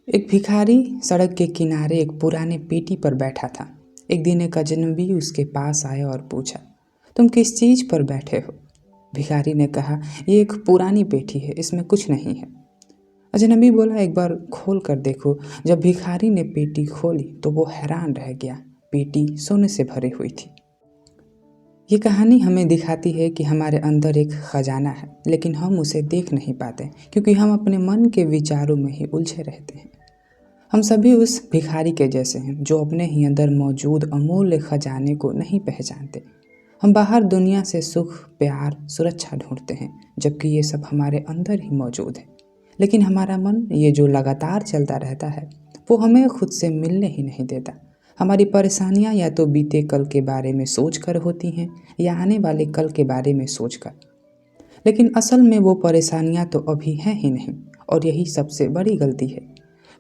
एक भिखारी सड़क के किनारे एक पुराने पेटी पर बैठा था। एक दिन एक अजनबी उसके पास आया और पूछा, तुम किस चीज़ पर बैठे हो? भिखारी ने कहा, ये एक पुरानी पेटी है, इसमें कुछ नहीं है। अजनबी बोला, एक बार खोल कर देखो। जब भिखारी ने पेटी खोली तो वो हैरान रह गया। पेटी सोने से भरी हुई थी। ये कहानी हमें दिखाती है कि हमारे अंदर एक खजाना है, लेकिन हम उसे देख नहीं पाते क्योंकि हम अपने मन के विचारों में ही उलझे रहते हैं। हम सभी उस भिखारी के जैसे हैं जो अपने ही अंदर मौजूद अमूल्य खजाने को नहीं पहचानते। हम बाहर दुनिया से सुख, प्यार, सुरक्षा ढूंढते हैं, जबकि ये सब हमारे अंदर ही मौजूद है। लेकिन हमारा मन, ये जो लगातार चलता रहता है, वो हमें खुद से मिलने ही नहीं देता। हमारी परेशानियां या तो बीते कल के बारे में सोच कर होती हैं या आने वाले कल के बारे में सोच कर। लेकिन असल में वो परेशानियां तो अभी हैं ही नहीं। और यही सबसे बड़ी गलती है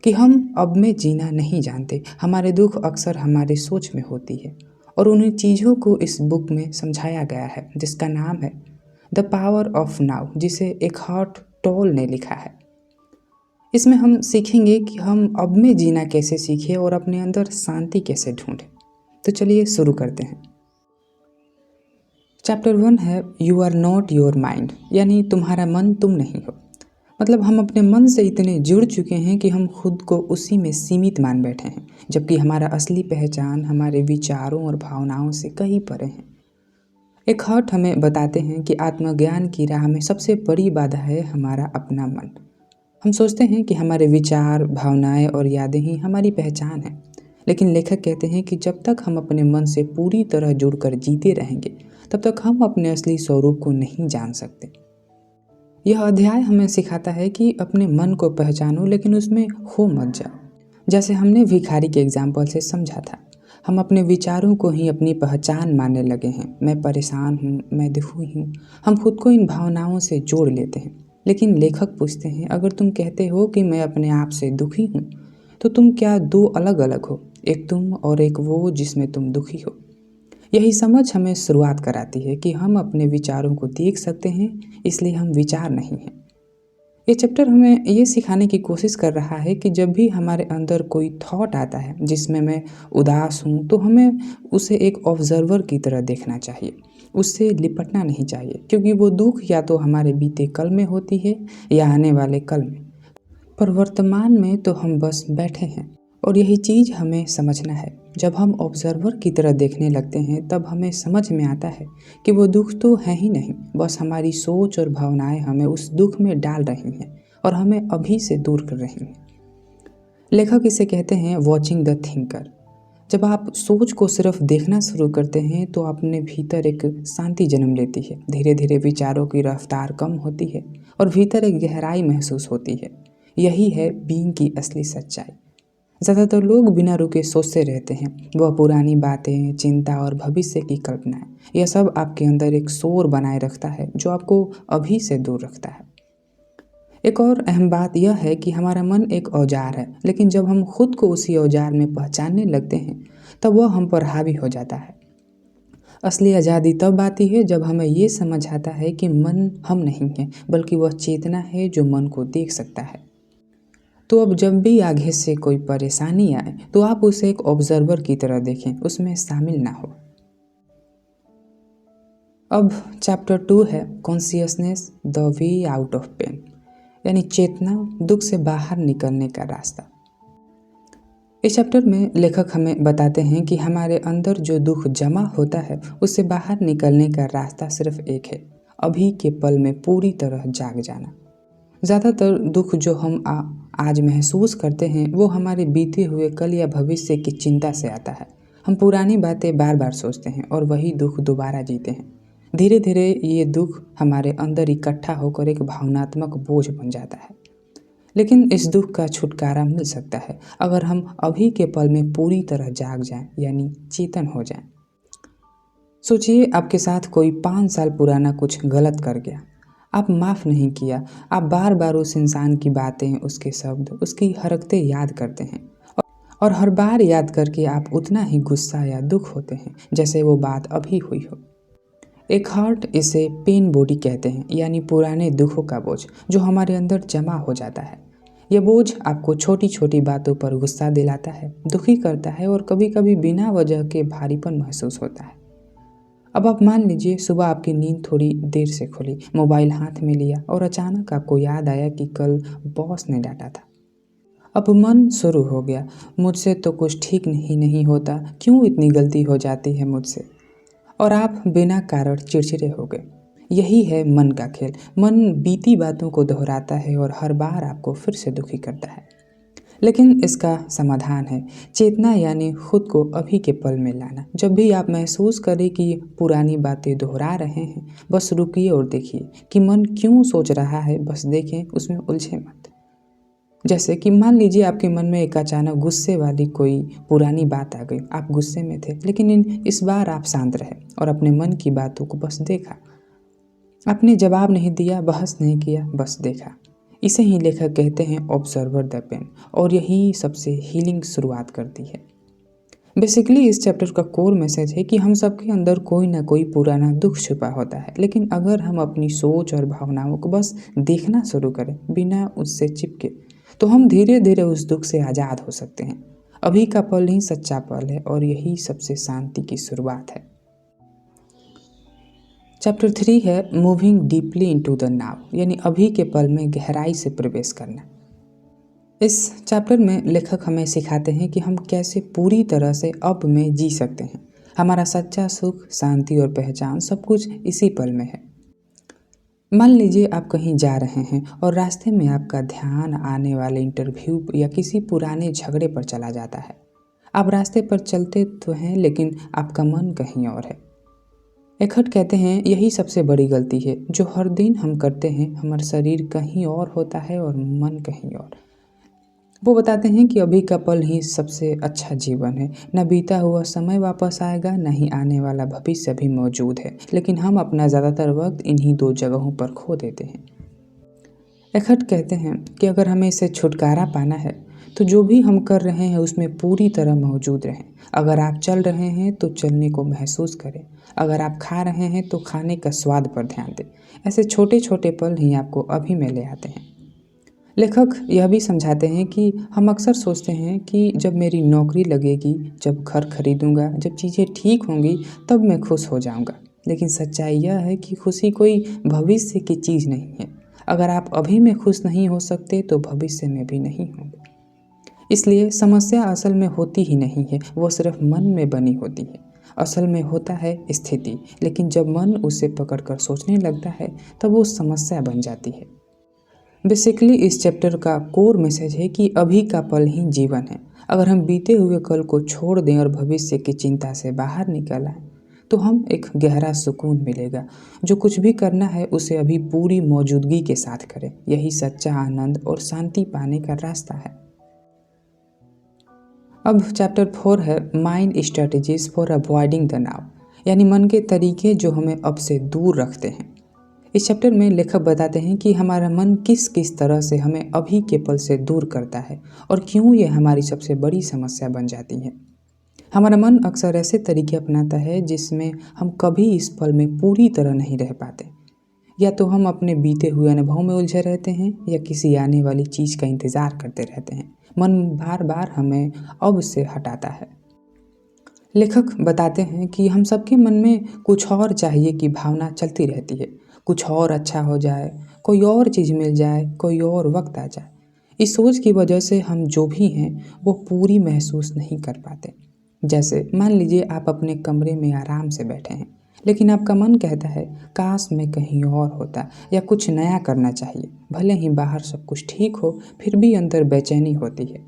कि हम अब में जीना नहीं जानते। हमारे दुख अक्सर हमारे सोच में होती है, और उन्हीं चीज़ों को इस बुक में समझाया गया है जिसका नाम है द पावर ऑफ नाउ, जिसे एकहार्ट टोल ने लिखा है। इसमें हम सीखेंगे कि हम अब में जीना कैसे सीखें और अपने अंदर शांति कैसे ढूंढें। तो चलिए शुरू करते हैं। चैप्टर 1 है you are not your mind, यानी तुम्हारा मन तुम नहीं हो। मतलब हम अपने मन से इतने जुड़ चुके हैं कि हम खुद को उसी में सीमित मान बैठे हैं, जबकि हमारा असली पहचान हमारे विचारों और भावनाओं से कहीं परे है। एक हर्ट हमें बताते हैं कि आत्मज्ञान की राह में सबसे बड़ी बाधा है हमारा अपना मन। हम सोचते हैं कि हमारे विचार, भावनाएं और यादें ही हमारी पहचान है, लेकिन लेखक कहते हैं कि जब तक हम अपने मन से पूरी तरह जुड़कर जीते रहेंगे, तब तक हम अपने असली स्वरूप को नहीं जान सकते। यह अध्याय हमें सिखाता है कि अपने मन को पहचानो, लेकिन उसमें खो मत जाओ। जैसे हमने भिखारी के एग्जाम्पल से समझा था, हम अपने विचारों को ही अपनी पहचान मानने लगे हैं। मैं परेशान हूँ, मैं दुखी हूँ। हम खुद को इन भावनाओं से जोड़ लेते हैं। लेकिन लेखक पूछते हैं, अगर तुम कहते हो कि मैं अपने आप से दुखी हूँ, तो तुम क्या दो अलग अलग हो? एक तुम और एक वो जिसमें तुम दुखी हो। यही समझ हमें शुरुआत कराती है कि हम अपने विचारों को देख सकते हैं, इसलिए हम विचार नहीं हैं। ये चैप्टर हमें ये सिखाने की कोशिश कर रहा है कि जब भी हमारे अंदर कोई थॉट आता है जिसमें मैं उदास हूँ, तो हमें उसे एक ऑब्जर्वर की तरह देखना चाहिए। उससे लिपटना नहीं चाहिए, क्योंकि वो दुख या तो हमारे बीते कल में होती है या आने वाले कल में। पर वर्तमान में तो हम बस बैठे हैं, और यही चीज़ हमें समझना है। जब हम ऑब्जर्वर की तरह देखने लगते हैं, तब हमें समझ में आता है कि वो दुख तो है ही नहीं, बस हमारी सोच और भावनाएं हमें उस दुख में डाल रही हैं और हमें अभी से दूर कर रही हैं। लेखक इसे कहते हैं वॉचिंग द थिंकर। जब आप सोच को सिर्फ देखना शुरू करते हैं, तो अपने भीतर एक शांति जन्म लेती है। धीरे धीरे विचारों की रफ्तार कम होती है और भीतर एक गहराई महसूस होती है। यही है बीइंग की असली सच्चाई। ज़्यादातर लोग बिना रुके सोचते रहते हैं। वह पुरानी बातें, चिंता और भविष्य की कल्पनाएं, यह सब आपके अंदर एक शोर बनाए रखता है जो आपको अभी से दूर रखता है। एक और अहम बात यह है कि हमारा मन एक औजार है, लेकिन जब हम खुद को उसी औजार में पहचानने लगते हैं, तब वह हम पर हावी हो जाता है। असली आज़ादी तब आती है जब हमें ये समझ आता है कि मन हम नहीं हैं, बल्कि वह चेतना है जो मन को देख सकता है। तो अब जब भी आगे से कोई परेशानी आए, तो आप उसे एक ऑब्जर्वर की तरह देखें, उसमें शामिल ना हो। अब चैप्टर 2 है consciousness the way out of pain, यानी चेतना, दुख से बाहर निकलने का रास्ता। इस चैप्टर में लेखक हमें बताते हैं कि हमारे अंदर जो दुख जमा होता है, उससे बाहर निकलने का रास्ता सिर्फ एक है, अभी के पल में पूरी तरह जाग जाना। ज़्यादातर दुख जो हम आज महसूस करते हैं, वो हमारे बीते हुए कल या भविष्य की चिंता से आता है। हम पुरानी बातें बार बार सोचते हैं और वही दुख दोबारा जीते हैं। धीरे धीरे ये दुख हमारे अंदर इकट्ठा होकर एक भावनात्मक बोझ बन जाता है। लेकिन इस दुख का छुटकारा मिल सकता है अगर हम अभी के पल में पूरी तरह जाग जाएं, यानी चेतन हो जाएं। सोचिए, आपके साथ कोई 5 साल पुराना कुछ गलत कर गया। आप माफ़ नहीं किया। आप बार बार उस इंसान की बातें, उसके शब्द, उसकी हरकतें याद करते हैं, और हर बार याद करके आप उतना ही गुस्सा या दुख होते हैं जैसे वो बात अभी हुई हो। एक हार्ट इसे पेन बॉडी कहते हैं, यानी पुराने दुखों का बोझ जो हमारे अंदर जमा हो जाता है। ये बोझ आपको छोटी छोटी बातों पर गुस्सा दिलाता है, दुखी करता है और कभी कभी बिना वजह के भारीपन महसूस होता है। अब आप मान लीजिए सुबह आपकी नींद थोड़ी देर से खुली, मोबाइल हाथ में लिया और अचानक आपको याद आया कि कल बॉस ने डांटा था। अब मन शुरू हो गया, मुझसे तो कुछ ठीक नहीं होता, क्यों इतनी गलती हो जाती है मुझसे। और आप बिना कारण चिड़चिड़े हो गए। यही है मन का खेल। मन बीती बातों को दोहराता है और हर बार आपको फिर से दुखी करता है। लेकिन इसका समाधान है चेतना, यानी खुद को अभी के पल में लाना। जब भी आप महसूस करें कि पुरानी बातें दोहरा रहे हैं, बस रुकिए और देखिए कि मन क्यों सोच रहा है। बस देखें, उसमें उलझे मत। जैसे कि मान लीजिए आपके मन में एक अचानक गुस्से वाली कोई पुरानी बात आ गई। आप गुस्से में थे, लेकिन इस बार आप शांत रहे और अपने मन की बातों को बस देखा। आपने जवाब नहीं दिया, बहस नहीं किया, बस देखा। इसे ही लेखक कहते हैं ऑब्जर्वर द पेन, और यही सबसे हीलिंग शुरुआत करती है। बेसिकली इस चैप्टर का कोर मैसेज है कि हम सबके अंदर कोई ना कोई पुराना दुख छुपा होता है, लेकिन अगर हम अपनी सोच और भावनाओं को बस देखना शुरू करें बिना उससे चिपके, तो हम धीरे धीरे उस दुख से आज़ाद हो सकते हैं। अभी का पल ही सच्चा पल है और यही सबसे शांति की शुरुआत है। चैप्टर 3 है moving deeply into the now, यानी अभी के पल में गहराई से प्रवेश करना। इस चैप्टर में लेखक हमें सिखाते हैं कि हम कैसे पूरी तरह से अब में जी सकते हैं। हमारा सच्चा सुख, शांति और पहचान सब कुछ इसी पल में है। मान लीजिए आप कहीं जा रहे हैं और रास्ते में आपका ध्यान आने वाले इंटरव्यू या किसी पुराने झगड़े पर चला जाता है। आप रास्ते पर चलते तो हैं, लेकिन आपका मन कहीं और है। एखर्ट कहते हैं यही सबसे बड़ी गलती है जो हर दिन हम करते हैं। हमारा शरीर कहीं और होता है और मन कहीं और। वो बताते हैं कि अभी का पल ही सबसे अच्छा जीवन है। न बीता हुआ समय वापस आएगा, न ही आने वाला भविष्य भी मौजूद है, लेकिन हम अपना ज़्यादातर वक्त इन्हीं दो जगहों पर खो देते हैं। एखर्ट कहते हैं कि अगर हमें इससे छुटकारा पाना है तो जो भी हम कर रहे हैं उसमें पूरी तरह मौजूद रहें। अगर आप चल रहे हैं तो चलने को महसूस करें। अगर आप खा रहे हैं तो खाने का स्वाद पर ध्यान दें। ऐसे छोटे छोटे पल ही आपको अभी में ले आते हैं। लेखक यह भी समझाते हैं कि हम अक्सर सोचते हैं कि जब मेरी नौकरी लगेगी, जब घर खरीदूंगा, जब चीज़ें ठीक होंगी, तब मैं खुश हो जाऊंगा। लेकिन सच्चाई यह है कि खुशी कोई भविष्य की चीज़ नहीं है। अगर आप अभी में खुश नहीं हो सकते तो भविष्य में भी नहीं होंगे। इसलिए समस्या असल में होती ही नहीं है, वो सिर्फ मन में बनी होती है। असल में होता है स्थिति, लेकिन जब मन उसे पकड़कर सोचने लगता है तब वो समस्या बन जाती है। बेसिकली इस चैप्टर का कोर मैसेज है कि अभी का पल ही जीवन है। अगर हम बीते हुए कल को छोड़ दें और भविष्य की चिंता से बाहर निकल आए तो हम एक गहरा सुकून मिलेगा। जो कुछ भी करना है उसे अभी पूरी मौजूदगी के साथ करें। यही सच्चा आनंद और शांति पाने का रास्ता है। अब चैप्टर 4 है mind strategies for avoiding the now, यानी मन के तरीके जो हमें अब से दूर रखते हैं। इस चैप्टर में लेखक बताते हैं कि हमारा मन किस किस तरह से हमें अभी के पल से दूर करता है और क्यों ये हमारी सबसे बड़ी समस्या बन जाती है। हमारा मन अक्सर ऐसे तरीके अपनाता है जिसमें हम कभी इस पल में पूरी तरह नहीं रह पाते। या तो हम अपने बीते हुए अनुभव में उलझे रहते हैं या किसी आने वाली चीज़ का इंतज़ार करते रहते हैं। मन बार बार हमें अब से हटाता है। लेखक बताते हैं कि हम सबके मन में कुछ और चाहिए की भावना चलती रहती है। कुछ और अच्छा हो जाए, कोई और चीज़ मिल जाए, कोई और वक्त आ जाए। इस सोच की वजह से हम जो भी हैं वो पूरी महसूस नहीं कर पाते। जैसे मान लीजिए आप अपने कमरे में आराम से बैठे हैं, लेकिन आपका मन कहता है काश मैं कहीं और होता या कुछ नया करना चाहिए। भले ही बाहर सब कुछ ठीक हो, फिर भी अंदर बेचैनी होती है।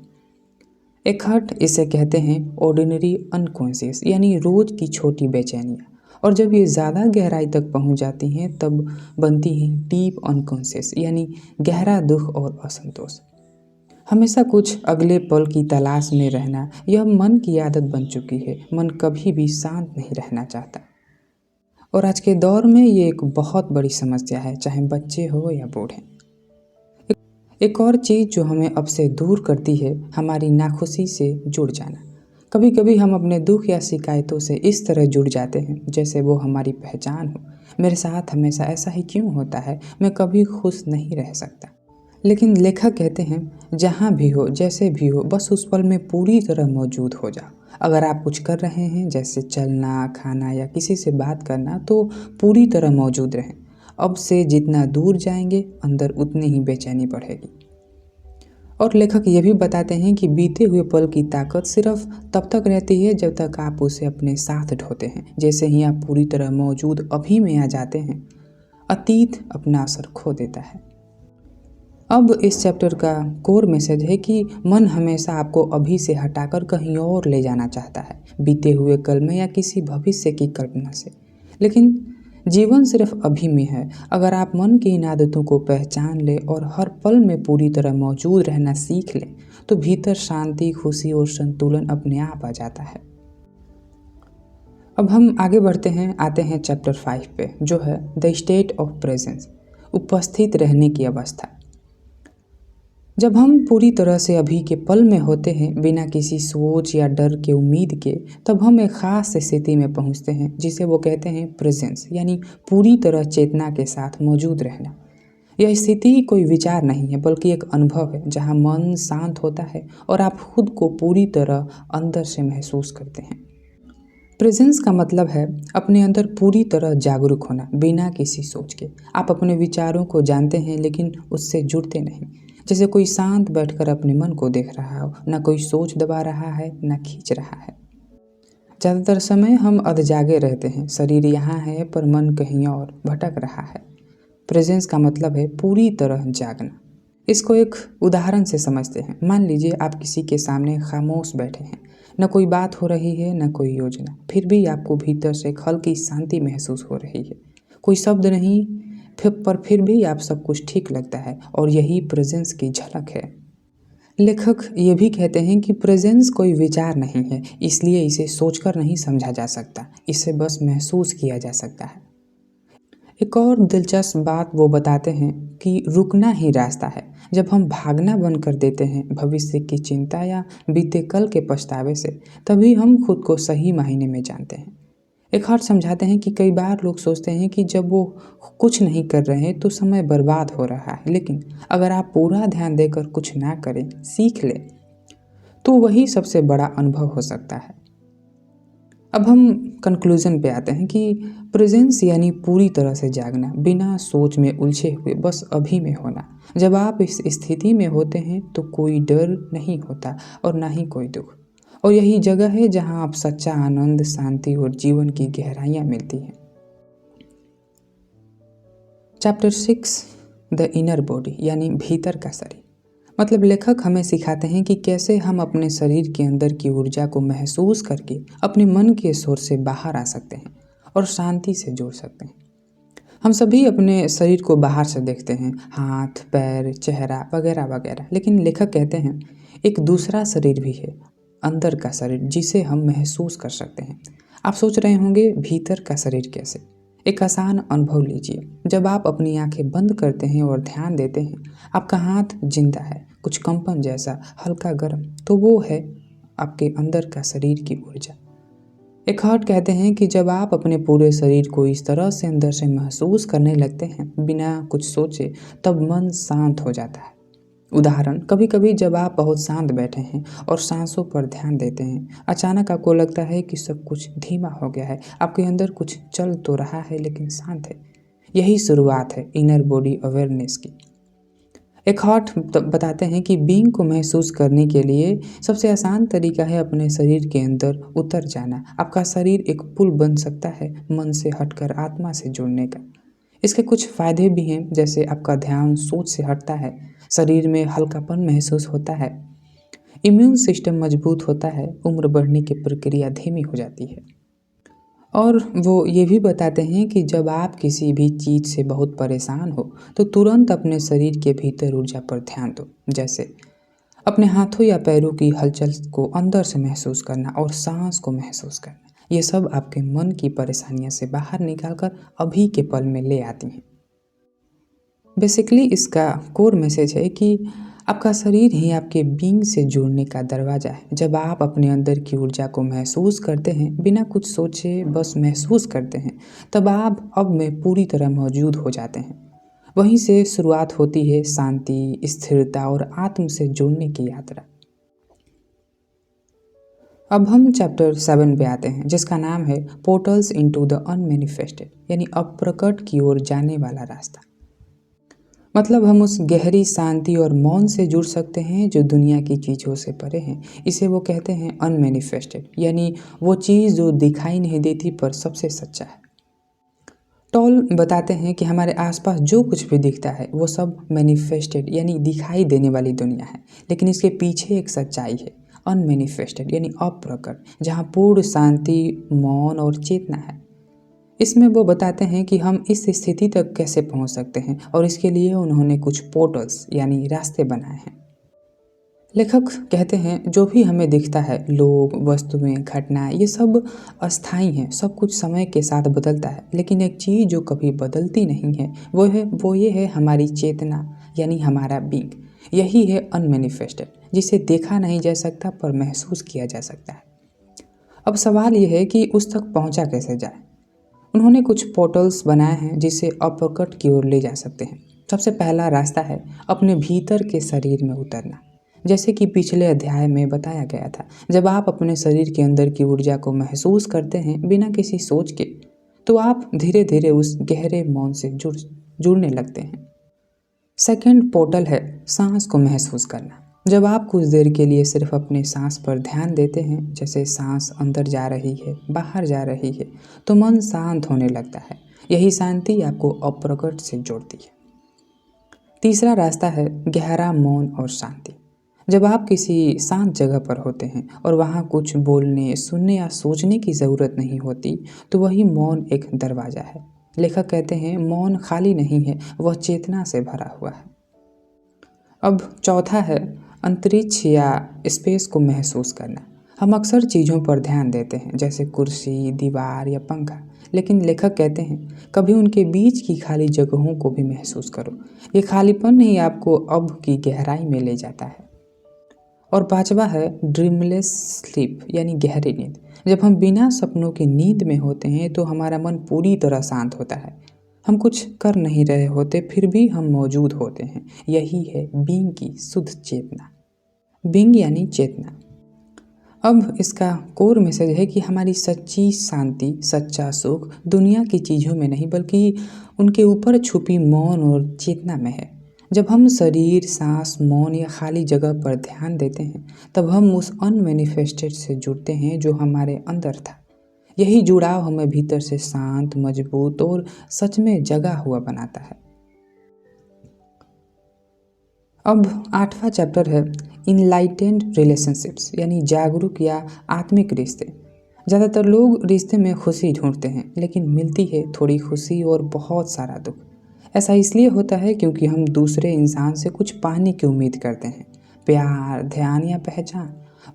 एखर्ट इसे कहते हैं ऑर्डिनरी अनकॉन्शियस, यानी रोज की छोटी बेचैनियाँ। और जब ये ज़्यादा गहराई तक पहुँच जाती हैं तब बनती हैं डीप अनकॉन्शियस, यानी गहरा दुख और असंतोष। हमेशा कुछ अगले पल की तलाश में रहना यह मन की आदत बन चुकी है। मन कभी भी शांत नहीं रहना चाहता और आज के दौर में ये एक बहुत बड़ी समस्या है, चाहे बच्चे हो या बूढ़े। एक और चीज़ जो हमें अब से दूर करती है, हमारी नाखुशी से जुड़ जाना। कभी कभी हम अपने दुख या शिकायतों से इस तरह जुड़ जाते हैं जैसे वो हमारी पहचान हो। मेरे साथ हमेशा ऐसा ही क्यों होता है, मैं कभी खुश नहीं रह सकता। लेकिन लेखक कहते हैं जहाँ भी हो, जैसे भी हो, बस उस पल में पूरी तरह मौजूद हो जाओ। अगर आप कुछ कर रहे हैं जैसे चलना, खाना या किसी से बात करना, तो पूरी तरह मौजूद रहें। अब से जितना दूर जाएंगे अंदर उतनी ही बेचैनी बढ़ेगी। और लेखक ये भी बताते हैं कि बीते हुए पल की ताकत सिर्फ तब तक रहती है जब तक आप उसे अपने साथ ढोते हैं। जैसे ही आप पूरी तरह मौजूद अभी में आ जाते हैं, अतीत अपना असर खो देता है। अब इस चैप्टर का कोर मैसेज है कि मन हमेशा आपको अभी से हटाकर कहीं और ले जाना चाहता है, बीते हुए कल में या किसी भविष्य की कल्पना से। लेकिन जीवन सिर्फ अभी में है। अगर आप मन की इन आदतों को पहचान ले और हर पल में पूरी तरह मौजूद रहना सीख ले, तो भीतर शांति, खुशी और संतुलन अपने आप आ जाता है। अब हम आगे बढ़ते हैं, आते हैं चैप्टर 5 पे, जो है द स्टेट ऑफ प्रेजेंस, उपस्थित रहने की अवस्था। जब हम पूरी तरह से अभी के पल में होते हैं, बिना किसी सोच या डर के, उम्मीद के, तब हम एक ख़ास स्थिति में पहुंचते हैं जिसे वो कहते हैं प्रेजेंस, यानी पूरी तरह चेतना के साथ मौजूद रहना। यह स्थिति कोई विचार नहीं है बल्कि एक अनुभव है जहां मन शांत होता है और आप खुद को पूरी तरह अंदर से महसूस करते हैं। प्रेजेंस का मतलब है अपने अंदर पूरी तरह जागरूक होना, बिना किसी सोच के। आप अपने विचारों को जानते हैं लेकिन उससे जुड़ते नहीं। जैसे कोई शांत बैठकर अपने मन को देख रहा हो, ना कोई सोच दबा रहा है, ना खींच रहा है। ज़्यादातर समय हम अधजागे रहते हैं, शरीर यहाँ है पर मन कहीं और भटक रहा है। प्रेजेंस का मतलब है पूरी तरह जागना। इसको एक उदाहरण से समझते हैं। मान लीजिए आप किसी के सामने खामोश बैठे हैं, न कोई बात हो रही है, न कोई योजना, फिर भी आपको भीतर से एक हल्की शांति महसूस हो रही है। कोई शब्द नहीं, फिर भी आप सब कुछ ठीक लगता है, और यही प्रेजेंस की झलक है। लेखक ये भी कहते हैं कि प्रेजेंस कोई विचार नहीं है, इसलिए इसे सोचकर नहीं समझा जा सकता, इसे बस महसूस किया जा सकता है। एक और दिलचस्प बात वो बताते हैं कि रुकना ही रास्ता है। जब हम भागना बंद कर देते हैं भविष्य की चिंता या बीते कल के पछतावे से, तभी हम खुद को सही मायने में जानते हैं। एक और समझाते हैं कि कई बार लोग सोचते हैं कि जब वो कुछ नहीं कर रहे हैं तो समय बर्बाद हो रहा है, लेकिन अगर आप पूरा ध्यान देकर कुछ ना करें, सीख लें, तो वही सबसे बड़ा अनुभव हो सकता है। अब हम कंक्लूजन पे आते हैं कि प्रेजेंस यानी पूरी तरह से जागना, बिना सोच में उलझे हुए, बस अभी में होना। जब आप इस स्थिति में होते हैं तो कोई डर नहीं होता और ना ही कोई दुख, और यही जगह है जहां आप सच्चा आनंद, शांति और जीवन की गहराइयां मिलती हैं। चैप्टर 6, द इनर बॉडी, यानी भीतर का शरीर। मतलब लेखक हमें सिखाते हैं कि कैसे हम अपने शरीर के अंदर की ऊर्जा को महसूस करके अपने मन के शोर से बाहर आ सकते हैं और शांति से जुड़ सकते हैं। हम सभी अपने शरीर को बाहर से देखते हैं, हाथ, पैर, चेहरा वगैरह वगैरह, लेकिन लेखक कहते हैं एक दूसरा शरीर भी है, अंदर का शरीर, जिसे हम महसूस कर सकते हैं। आप सोच रहे होंगे भीतर का शरीर कैसे? एक आसान अनुभव लीजिए। जब आप अपनी आंखें बंद करते हैं और ध्यान देते हैं, आपका हाथ जिंदा है, कुछ कंपन जैसा, हल्का गर्म, तो वो है आपके अंदर का शरीर की ऊर्जा। एक और कहते हैं कि जब आप अपने पूरे शरीर को इस तरह से अंदर से महसूस करने लगते हैं बिना कुछ सोचे, तब मन शांत हो जाता है। उदाहरण, कभी कभी जब आप बहुत शांत बैठे हैं और सांसों पर ध्यान देते हैं, अचानक आपको लगता है कि सब कुछ धीमा हो गया है, आपके अंदर कुछ चल तो रहा है लेकिन शांत है। यही शुरुआत है इनर बॉडी अवेयरनेस की। एक और बताते हैं कि बीइंग को महसूस करने के लिए सबसे आसान तरीका है अपने शरीर के अंदर उतर जाना। आपका शरीर एक पुल बन सकता है मन से हटकर आत्मा से जुड़ने का। इसके कुछ फ़ायदे भी हैं, जैसे आपका ध्यान सोच से हटता है, शरीर में हल्कापन महसूस होता है, इम्यून सिस्टम मजबूत होता है, उम्र बढ़ने की प्रक्रिया धीमी हो जाती है। और वो ये भी बताते हैं कि जब आप किसी भी चीज़ से बहुत परेशान हो तो तुरंत अपने शरीर के भीतर ऊर्जा पर ध्यान दो, जैसे अपने हाथों या पैरों की हलचल को अंदर से महसूस करना और सांस को महसूस करना। ये सब आपके मन की परेशानियों से बाहर निकालकर अभी के पल में ले आती हैं। बेसिकली इसका कोर मैसेज है कि आपका शरीर ही आपके बीइंग से जुड़ने का दरवाज़ा है। जब आप अपने अंदर की ऊर्जा को महसूस करते हैं, बिना कुछ सोचे बस महसूस करते हैं, तब आप अब में पूरी तरह मौजूद हो जाते हैं। वहीं से शुरुआत होती है शांति, स्थिरता और आत्म से जुड़ने की यात्रा। अब हम चैप्टर 7 पे आते हैं, जिसका नाम है पोर्टल्स इनटू द अनमैनिफेस्टेड, यानी अप्रकट की ओर जाने वाला रास्ता। मतलब हम उस गहरी शांति और मौन से जुड़ सकते हैं जो दुनिया की चीज़ों से परे हैं। इसे वो कहते हैं अनमैनिफेस्टेड, यानी वो चीज़ जो दिखाई नहीं देती पर सबसे सच्चा है। टॉल बताते हैं कि हमारे आसपास जो कुछ भी दिखता है वो सब मैनिफेस्टेड यानी दिखाई देने वाली दुनिया है, लेकिन इसके पीछे एक सच्चाई है, अनमैनिफेस्टेड यानी अप्रकट, जहाँ पूर्ण शांति, मौन और चेतना है। इसमें वो बताते हैं कि हम इस स्थिति तक कैसे पहुंच सकते हैं, और इसके लिए उन्होंने कुछ पोर्टल्स यानी रास्ते बनाए हैं। लेखक कहते हैं जो भी हमें दिखता है, लोग, वस्तुएं, घटनाएं, ये सब अस्थाई हैं, सब कुछ समय के साथ बदलता है, लेकिन एक चीज़ जो कभी बदलती नहीं है वो ये है हमारी चेतना, यानी हमारा बीइंग। यही है अनमैनिफेस्टेड, जिसे देखा नहीं जा सकता पर महसूस किया जा सकता है। अब सवाल यह है कि उस तक पहुंचा कैसे जाए। उन्होंने कुछ पोर्टल्स बनाए हैं जिसे अप्रकट की ओर ले जा सकते हैं। सबसे पहला रास्ता है अपने भीतर के शरीर में उतरना। जैसे कि पिछले अध्याय में बताया गया था, जब आप अपने शरीर के अंदर की ऊर्जा को महसूस करते हैं बिना किसी सोच के, तो आप धीरे धीरे उस गहरे मौन से जुड़ने लगते हैं। सेकंड पोर्टल है सांस को महसूस करना। जब आप कुछ देर के लिए सिर्फ अपने सांस पर ध्यान देते हैं, जैसे सांस अंदर जा रही है, बाहर जा रही है, तो मन शांत होने लगता है। यही शांति आपको अप्रकट से जोड़ती है। तीसरा रास्ता है गहरा मौन और शांति। जब आप किसी शांत जगह पर होते हैं और वहाँ कुछ बोलने, सुनने या सोचने की ज़रूरत नहीं होती, तो वही मौन एक दरवाज़ा है। लेखक कहते हैं मौन खाली नहीं है, वह चेतना से भरा हुआ है। अब चौथा है अंतरिक्ष या स्पेस को महसूस करना। हम अक्सर चीज़ों पर ध्यान देते हैं, जैसे कुर्सी, दीवार या पंखा, लेकिन लेखक कहते हैं कभी उनके बीच की खाली जगहों को भी महसूस करो। ये खालीपन ही आपको अब की गहराई में ले जाता है। और पांचवा है ड्रीमलेस स्लीप, यानी गहरी नींद। जब हम बिना सपनों की नींद में होते हैं तो हमारा मन पूरी तरह शांत होता है। हम कुछ कर नहीं रहे होते, फिर भी हम मौजूद होते हैं। यही है बीइंग की शुद्ध चेतना। बीइंग यानी चेतना। अब इसका कोर मैसेज है कि हमारी सच्ची शांति, सच्चा सुख दुनिया की चीज़ों में नहीं, बल्कि उनके ऊपर छुपी मौन और चेतना में है। जब हम शरीर, सांस, मौन या खाली जगह पर ध्यान देते हैं, तब हम उस अनमैनिफेस्टेड से जुड़ते हैं जो हमारे अंदर था। यही जुड़ाव हमें भीतर से शांत, मजबूत और सच में जगा हुआ बनाता है। अब 8वां चैप्टर है इनलाइटेंड रिलेशनशिप्स, यानी जागरूक या आत्मिक रिश्ते। ज़्यादातर लोग रिश्ते में खुशी ढूंढते हैं, लेकिन मिलती है थोड़ी खुशी और बहुत सारा दुख। ऐसा इसलिए होता है क्योंकि हम दूसरे इंसान से कुछ पाने की उम्मीद करते हैं, प्यार, ध्यान या पहचान,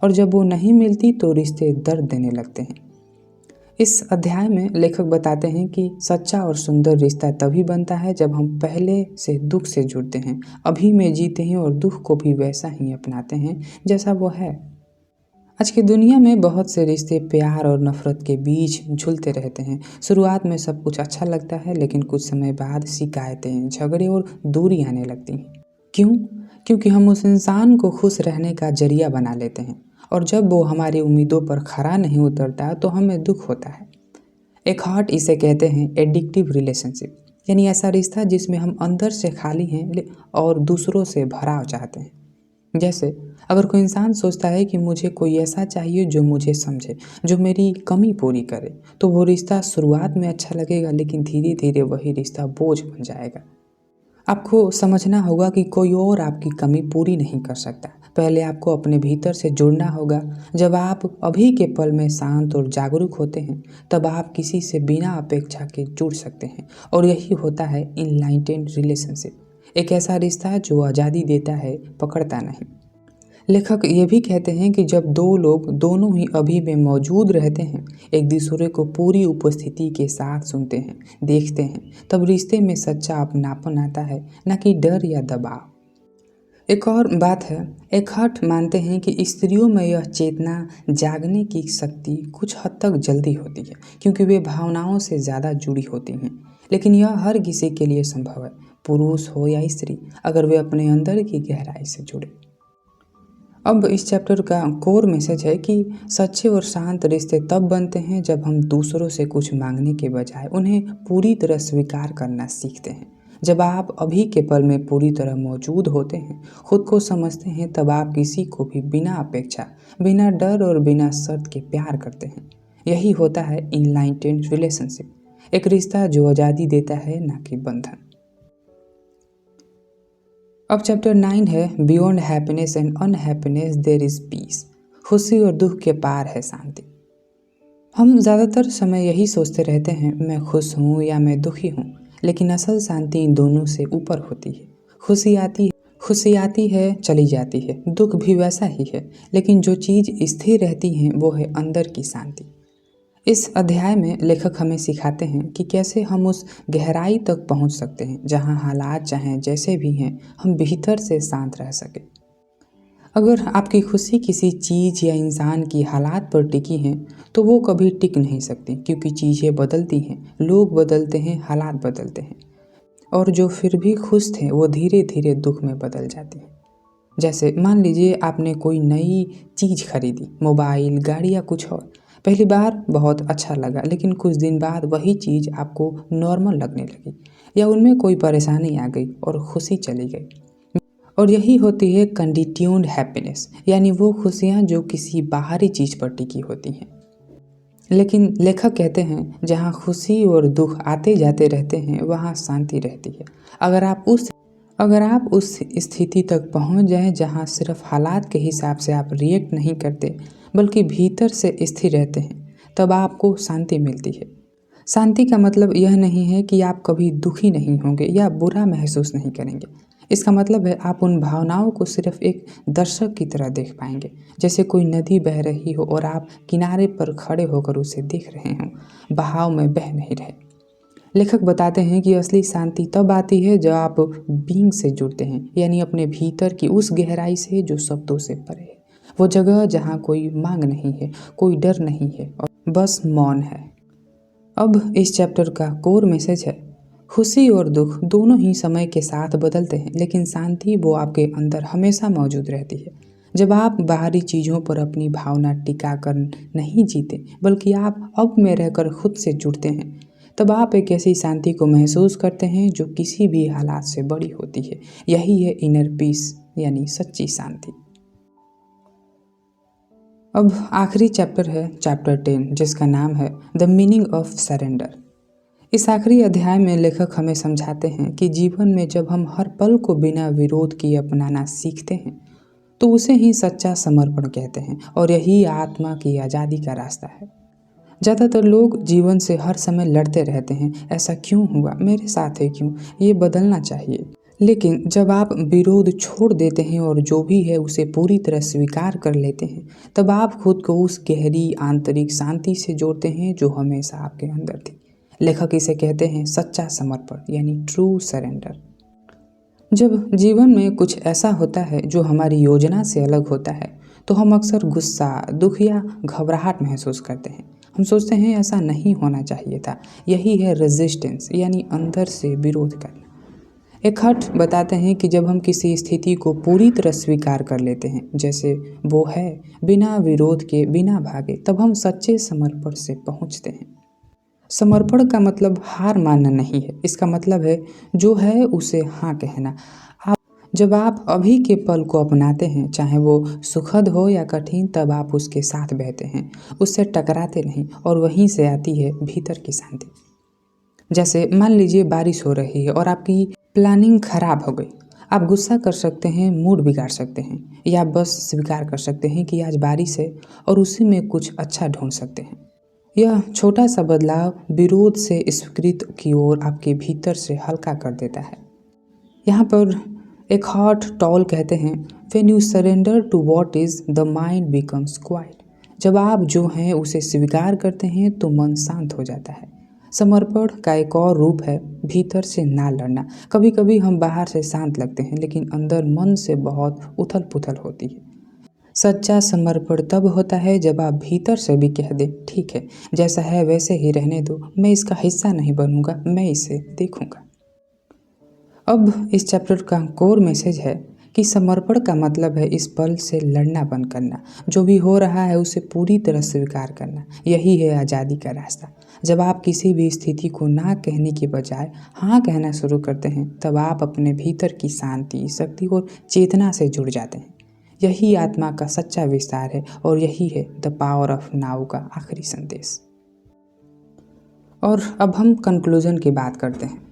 और जब वो नहीं मिलती तो रिश्ते दर्द देने लगते हैं। इस अध्याय में लेखक बताते हैं कि सच्चा और सुंदर रिश्ता तभी बनता है जब हम पहले से दुख से जुड़ते हैं, अभी में जीते हैं और दुख को भी वैसा ही अपनाते हैं जैसा वो है। आज की दुनिया में बहुत से रिश्ते प्यार और नफरत के बीच झूलते रहते हैं। शुरुआत में सब कुछ अच्छा लगता है, लेकिन कुछ समय बाद शिकायतें, झगड़े और दूरी आने लगती हैं। क्यों? क्योंकि हम उस इंसान को खुश रहने का जरिया बना लेते हैं, और जब वो हमारी उम्मीदों पर खरा नहीं उतरता तो हमें दुख होता है। एक हार्ट इसे कहते हैं एडिक्टिव रिलेशनशिप, यानी ऐसा रिश्ता जिसमें हम अंदर से खाली हैं और दूसरों से भराव चाहते हैं। जैसे अगर कोई इंसान सोचता है कि मुझे कोई ऐसा चाहिए जो मुझे समझे, जो मेरी कमी पूरी करे, तो वो रिश्ता शुरुआत में अच्छा लगेगा, लेकिन धीरे धीरे वही रिश्ता बोझ बन जाएगा। आपको समझना होगा कि कोई और आपकी कमी पूरी नहीं कर सकता। पहले आपको अपने भीतर से जुड़ना होगा। जब आप अभी के पल में शांत और जागरूक होते हैं, तब आप किसी से बिना अपेक्षा के जुड़ सकते हैं, और यही होता है इनलाइटेंड रिलेशनशिप, एक ऐसा रिश्ता जो आज़ादी देता है, पकड़ता नहीं। लेखक ये भी कहते हैं कि जब दो लोग दोनों ही अभी में मौजूद रहते हैं, एक दूसरे को पूरी उपस्थिति के साथ सुनते हैं, देखते हैं, तब रिश्ते में सच्चा अपनापन आता है, न कि डर या दबाव। एक और बात है, एकहार्ट मानते हैं कि स्त्रियों में यह चेतना जागने की शक्ति कुछ हद तक जल्दी होती है, क्योंकि वे भावनाओं से ज़्यादा जुड़ी होती हैं, लेकिन यह हर किसी के लिए संभव है। पुरुष हो या स्त्री, अगर वे अपने अंदर की गहराई से जुड़े। अब इस चैप्टर का कोर मैसेज है कि सच्चे और शांत रिश्ते तब बनते हैं जब हम दूसरों से कुछ मांगने के बजाय उन्हें पूरी तरह स्वीकार करना सीखते हैं। जब आप अभी के पल में पूरी तरह मौजूद होते हैं, खुद को समझते हैं, तब आप किसी को भी बिना अपेक्षा, बिना डर और बिना शर्त के प्यार करते हैं। यही होता है इनलाइटेंड रिलेशनशिप, एक रिश्ता जो आज़ादी देता है, ना कि बंधन। अब चैप्टर 9 है beyond happiness and unhappiness there is peace. खुशी और दुख के पार है शांति। हम ज़्यादातर समय यही सोचते रहते हैं, मैं खुश हूँ या मैं दुखी हूँ, लेकिन असल शांति इन दोनों से ऊपर होती है। खुशी आती है, चली जाती है, दुख भी वैसा ही है, लेकिन जो चीज़ स्थिर रहती है वो है अंदर की शांति। इस अध्याय में लेखक हमें सिखाते हैं कि कैसे हम उस गहराई तक पहुंच सकते हैं जहां हालात चाहे जैसे भी हैं, हम भीतर से शांत रह सके। अगर आपकी खुशी किसी चीज़ या इंसान की हालात पर टिकी है तो वो कभी टिक नहीं सकती, क्योंकि चीज़ें बदलती हैं, लोग बदलते हैं, हालात बदलते हैं, और जो फिर भी खुश थे वो धीरे धीरे दुख में बदल जाते हैं। जैसे मान लीजिए आपने कोई नई चीज़ खरीदी, मोबाइल, गाड़ी या कुछ और। पहली बार बहुत अच्छा लगा, लेकिन कुछ दिन बाद वही चीज़ आपको नॉर्मल लगने लगी, या उनमें कोई परेशानी आ गई और खुशी चली गई। और यही होती है कंडीट्यून्ड हैप्पीनेस, यानी वो खुशियाँ जो किसी बाहरी चीज़ पर टिकी होती हैं। लेकिन लेखक कहते हैं जहाँ खुशी और दुख आते जाते रहते हैं वहाँ शांति रहती है। अगर आप उस स्थिति तक पहुँच जाएं जहाँ सिर्फ हालात के हिसाब से आप रिएक्ट नहीं करते, बल्कि भीतर से स्थिर रहते हैं, तब आपको शांति मिलती है। शांति का मतलब यह नहीं है कि आप कभी दुखी नहीं होंगे या बुरा महसूस नहीं करेंगे। इसका मतलब है आप उन भावनाओं को सिर्फ एक दर्शक की तरह देख पाएंगे, जैसे कोई नदी बह रही हो और आप किनारे पर खड़े होकर उसे देख रहे हों, बहाव में बह नहीं रहे। लेखक बताते हैं कि असली शांति तब आती है जब आप बीइंग से जुड़ते हैं, यानी अपने भीतर की उस गहराई से जो शब्दों से परे है। वो जगह जहाँ कोई मांग नहीं है, कोई डर नहीं है, और बस मौन है। अब इस चैप्टर का कोर मैसेज है खुशी और दुख दोनों ही समय के साथ बदलते हैं, लेकिन शांति वो आपके अंदर हमेशा मौजूद रहती है। जब आप बाहरी चीज़ों पर अपनी भावना टिका कर नहीं जीते, बल्कि आप अब में रहकर खुद से जुड़ते हैं, तब आप एक ऐसी शांति को महसूस करते हैं जो किसी भी हालात से बड़ी होती है। यही है इनर पीस, यानी सच्ची शांति। अब आखिरी चैप्टर है चैप्टर 10, जिसका नाम है द मीनिंग ऑफ सरेंडर। इस आखिरी अध्याय में लेखक हमें समझाते हैं कि जीवन में जब हम हर पल को बिना विरोध किए अपनाना सीखते हैं, तो उसे ही सच्चा समर्पण कहते हैं, और यही आत्मा की आज़ादी का रास्ता है। ज़्यादातर लोग जीवन से हर समय लड़ते रहते हैं, ऐसा क्यों हुआ, मेरे साथ है क्यों, ये बदलना चाहिए। लेकिन जब आप विरोध छोड़ देते हैं और जो भी है उसे पूरी तरह स्वीकार कर लेते हैं, तब आप खुद को उस गहरी आंतरिक शांति से जोड़ते हैं जो हमेशा आपके अंदर थी। लेखक इसे कहते हैं सच्चा समर्पण, यानी ट्रू सरेंडर। जब जीवन में कुछ ऐसा होता है जो हमारी योजना से अलग होता है, तो हम अक्सर गुस्सा, दुख या घबराहट महसूस करते हैं। हम सोचते हैं ऐसा नहीं होना चाहिए था। यही है रेजिस्टेंस, यानी अंदर से विरोध करना। एक हठ बताते हैं कि जब हम किसी स्थिति को पूरी तरह स्वीकार कर लेते हैं जैसे वो है, बिना विरोध के, बिना भागे, तब हम सच्चे समर्पण से पहुंचते हैं। समर्पण का मतलब हार मानना नहीं है, इसका मतलब है जो है उसे हाँ कहना। जब आप अभी के पल को अपनाते हैं, चाहे वो सुखद हो या कठिन, तब आप उसके साथ बहते हैं, उससे टकराते नहीं, और वहीं से आती है भीतर की शांति। जैसे मान लीजिए बारिश हो रही है और आपकी प्लानिंग खराब हो गई। आप गुस्सा कर सकते हैं, मूड बिगाड़ सकते हैं, या बस स्वीकार कर सकते हैं कि आज बारिश है और उसी में कुछ अच्छा ढूंढ सकते हैं। यह छोटा सा बदलाव विरोध से स्वीकृति की ओर आपके भीतर से हल्का कर देता है। यहाँ पर एक हॉट टॉल कहते हैं when you surrender to what is the mind becomes quiet. जब आप जो हैं उसे स्वीकार करते हैं तो मन शांत हो जाता है। समर्पण का एक और रूप है भीतर से ना लड़ना। कभी कभी हम बाहर से शांत लगते हैं, लेकिन अंदर मन से बहुत उथल पुथल होती है। सच्चा समर्पण तब होता है जब आप भीतर से भी कह दें ठीक है, जैसा है वैसे ही रहने दो, मैं इसका हिस्सा नहीं बनूंगा, मैं इसे देखूंगा। अब इस चैप्टर का कोर मैसेज है कि समर्पण का मतलब है इस पल से लड़ना बंद करना, जो भी हो रहा है उसे पूरी तरह स्वीकार करना। यही है आज़ादी का रास्ता। जब आप किसी भी स्थिति को ना कहने के बजाय हाँ कहना शुरू करते हैं, तब आप अपने भीतर की शांति, शक्ति और चेतना से जुड़ जाते हैं। यही आत्मा का सच्चा विस्तार है और यही है द पावर ऑफ नाउ का आखिरी संदेश। और अब हम कंक्लूजन की बात करते हैं।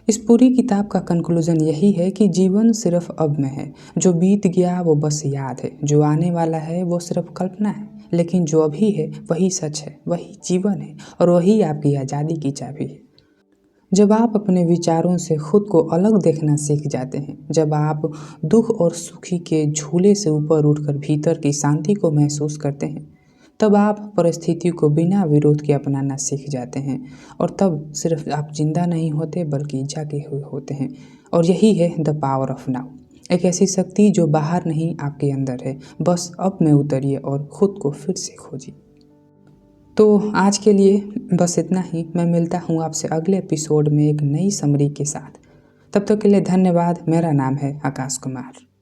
इस पूरी किताब का कंक्लूजन यही है कि जीवन सिर्फ अब में है। जो बीत गया वो बस याद है, जो आने वाला है वो सिर्फ कल्पना है, लेकिन जो अभी है वही सच है, वही जीवन है और वही आपकी आज़ादी की चाबी है। जब आप अपने विचारों से खुद को अलग देखना सीख जाते हैं, जब आप दुख और सुखी के झूले से ऊपर उठकर भीतर की शांति को महसूस करते हैं, तब आप परिस्थिति को बिना विरोध के अपनाना सीख जाते हैं। और तब सिर्फ आप जिंदा नहीं होते बल्कि जागे हुए होते हैं। और यही है द पावर ऑफ नाउ, एक ऐसी शक्ति जो बाहर नहीं आपके अंदर है। बस अब में उतरिए और ख़ुद को फिर से खोजिए। तो आज के लिए बस इतना ही। मैं मिलता हूँ आपसे अगले एपिसोड में एक नई समरी के साथ। तब तक के लिए धन्यवाद। मेरा नाम है आकाश कुमार।